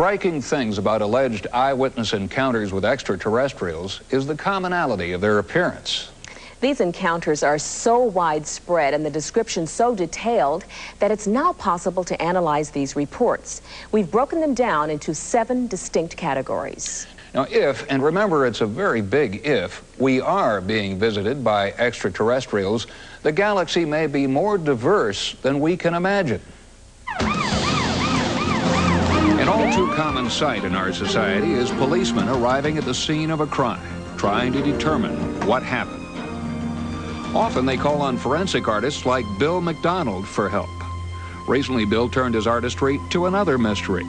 Striking things about alleged eyewitness encounters with extraterrestrials is the commonality of their appearance. These encounters are so widespread and the descriptions so detailed that it's now possible to analyze these reports. We've broken them down into 7 distinct categories. Now, if, and remember it's a very big if, we are being visited by extraterrestrials, the galaxy may be more diverse than we can imagine. An all too common sight in our society is policemen arriving at the scene of a crime, trying to determine what happened. Often they call on forensic artists like Bill McDonald for help. Recently, Bill turned his artistry to another mystery,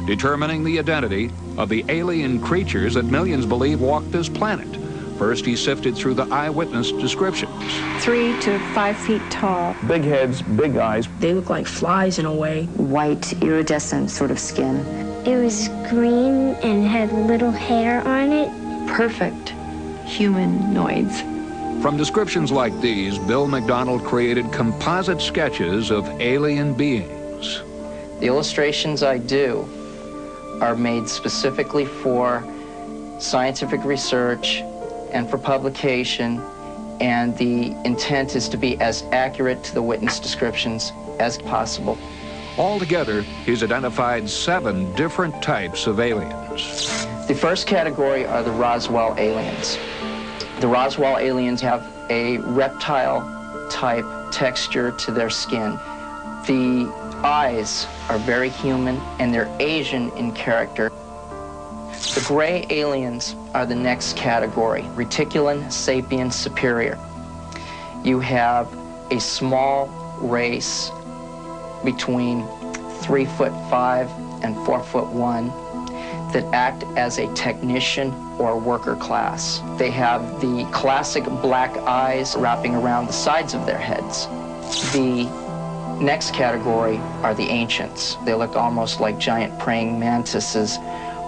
determining the identity of the alien creatures that millions believe walked this planet. First, he sifted through the eyewitness descriptions. 3 to 5 feet tall. Big heads, big eyes. They look like flies in a way. White, iridescent sort of skin. It was green and had little hair on it. Perfect humanoids. From descriptions like these, Bill McDonald created composite sketches of alien beings. The illustrations I do are made specifically for scientific research and for publication, and the intent is to be as accurate to the witness descriptions as possible. Altogether, he's identified 7 different types of aliens. The first category are the Roswell aliens. The Roswell aliens have a reptile-type texture to their skin. The eyes are very human, and they're Asian in character. The gray aliens are the next category, Reticulum sapiens superior. You have a small race between 3'5" and 4'1" that act as a technician or worker class. They have the classic black eyes wrapping around the sides of their heads. The next category are the ancients. They look almost like giant praying mantises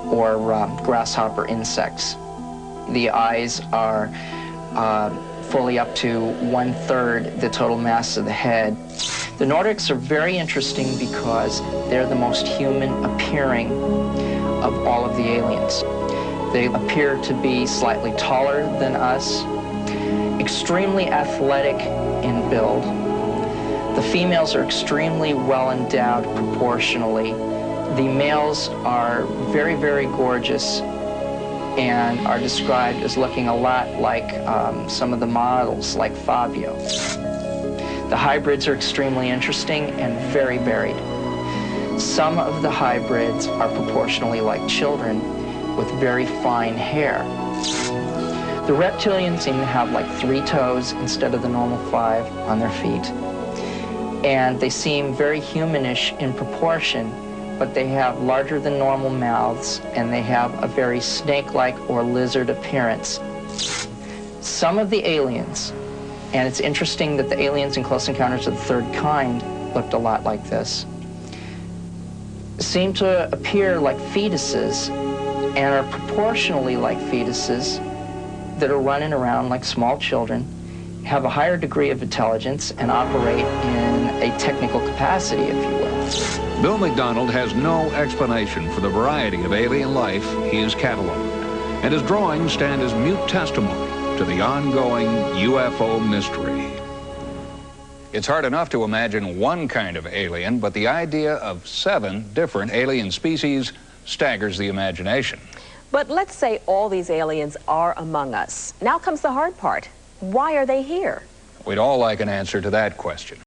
or grasshopper insects. The eyes are fully up to 1/3 the total mass of the head. The Nordics are very interesting because they're the most human appearing of all of the aliens. They appear to be slightly taller than us, extremely athletic in build. The females are extremely well endowed proportionally. The males are very, very gorgeous and are described as looking a lot like some of the models, like Fabio. The hybrids are extremely interesting and very varied. Some of the hybrids are proportionally like children with very fine hair. The reptilians seem to have like 3 toes instead of the normal 5 on their feet. And they seem very humanish in proportion, but they have larger than normal mouths, and they have a very snake-like or lizard appearance. Some of the aliens, and it's interesting that the aliens in Close Encounters of the Third Kind looked a lot like this, seem to appear like fetuses and are proportionally like fetuses that are running around like small children, have a higher degree of intelligence, and operate in a technical capacity, if you will. Bill McDonald has no explanation for the variety of alien life he has cataloged, and his drawings stand as mute testimony to the ongoing UFO mystery. It's hard enough to imagine one kind of alien, but the idea of 7 different alien species staggers the imagination. But let's say all these aliens are among us. Now comes the hard part. Why are they here? We'd all like an answer to that question.